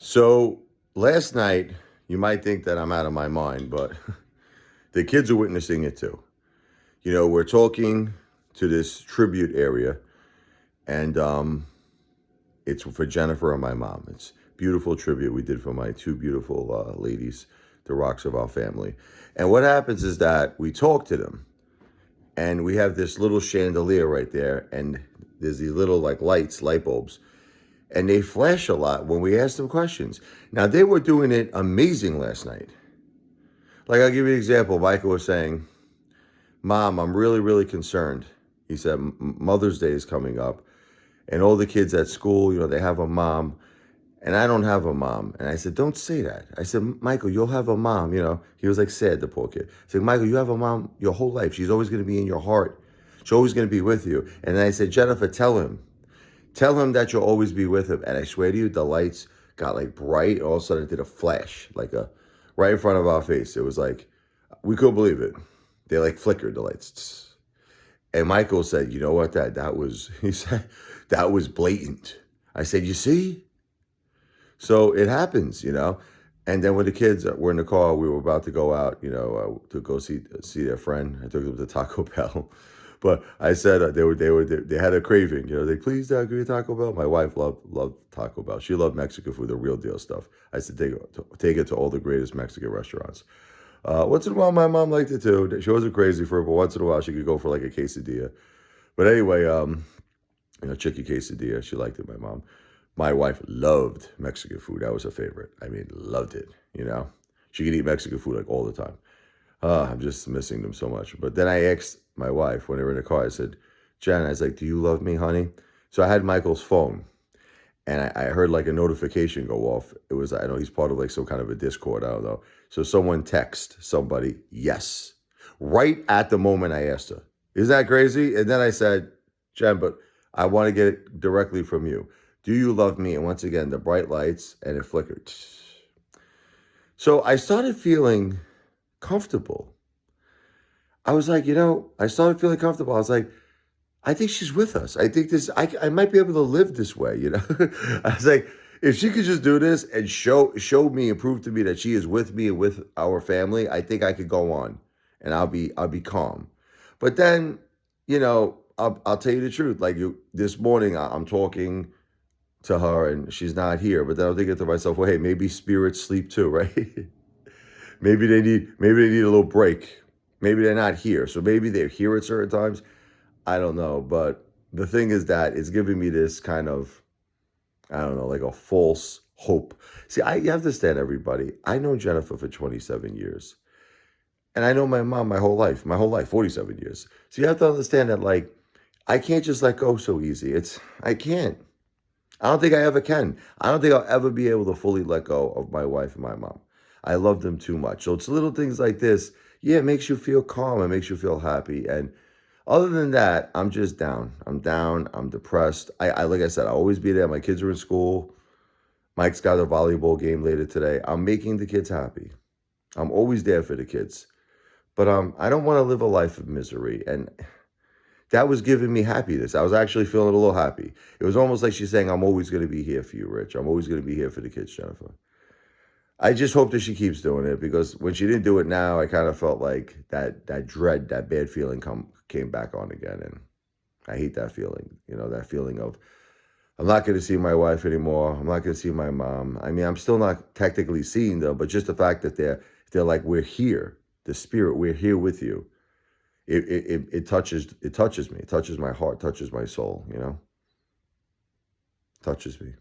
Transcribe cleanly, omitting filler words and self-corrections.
So last night, you might think that I'm out of my mind, but the kids are witnessing it too. We're talking to this tribute area, and it's for Jennifer and my mom. It's beautiful tribute we did for my two beautiful ladies, the rocks of our family. And what happens is that we talk to them, and we have this little chandelier right there, and there's these little like light bulbs, and they flash a lot when we ask them questions. Now, they were doing it amazing last night. Like, I'll give you an example. Michael was saying, Mom, I'm really, really concerned. He said, Mother's Day is coming up, and all the kids at school, they have a mom, and I don't have a mom. And I said, don't say that. I said, Michael, you'll have a mom. He was like sad, the poor kid. I said, Michael, you have a mom your whole life. She's always going to be in your heart. She's always going to be with you. And then I said, Jennifer, tell him that you'll always be with him. And I swear to you, the lights got like bright. All of a sudden it did a flash, right in front of our face. It was like, we couldn't believe it. They like flickered, the lights. And Michael said, you know what, he said, that was blatant. I said, you see? So it happens, And then when the kids were in the car, we were about to go out, to go see their friend. I took them to Taco Bell. But I said they had a craving. They please give me Taco Bell. My wife loved Taco Bell. She loved Mexican food, the real deal stuff. I said take it to all the greatest Mexican restaurants. Once in a while, my mom liked it too. She wasn't crazy for it, but once in a while, she could go for like a quesadilla. But anyway, chicken quesadilla. She liked it. My mom. My wife loved Mexican food. That was her favorite. I mean, loved it. She could eat Mexican food like all the time. I'm just missing them so much. But then I asked my wife when they were in the car, I said, Jen, I was like, do you love me, honey? So I had Michael's phone, and I heard like a notification go off. It was, I know he's part of like some kind of a Discord, I don't know. So someone text somebody, yes, right at the moment I asked her. Isn't that crazy? And then I said, Jen, but I want to get it directly from you. Do you love me? And once again, the bright lights, and it flickered. So I started feeling comfortable. I was like, I started feeling comfortable. I was like, I think she's with us. I think I might be able to live this way, I was like, if she could just do this and show me and prove to me that she is with me and with our family, I think I could go on and I'll be calm. But then, I'll tell you the truth. Like this morning, I'm talking to her and she's not here, but then I'm thinking to myself, well, hey, maybe spirits sleep too, right? Maybe they need a little break. Maybe they're not here. So maybe they're here at certain times. I don't know. But the thing is that it's giving me this kind of, I don't know, like a false hope. See, you have to understand, everybody. I know Jennifer for 27 years. And I know my mom my whole life, 47 years. So you have to understand that, like, I can't just let go so easy. I can't. I don't think I ever can. I don't think I'll ever be able to fully let go of my wife and my mom. I love them too much. So it's little things like this. Yeah, it makes you feel calm. It makes you feel happy. And other than that, I'm just down. I'm down. I'm depressed. I like I said, I'll always be there. My kids are in school. Mike's got a volleyball game later today. I'm making the kids happy. I'm always there for the kids. But I don't want to live a life of misery. And that was giving me happiness. I was actually feeling a little happy. It was almost like she's saying, I'm always going to be here for you, Rich. I'm always going to be here for the kids, Jennifer. I just hope that she keeps doing it, because when she didn't do it now, I kind of felt like that dread, that bad feeling came back on again. And I hate that feeling, that feeling of, I'm not going to see my wife anymore. I'm not going to see my mom. I mean, I'm still not technically seeing them, but just the fact that they're like, we're here, the spirit, we're here with you. It touches me. It touches my heart, touches my soul, touches me.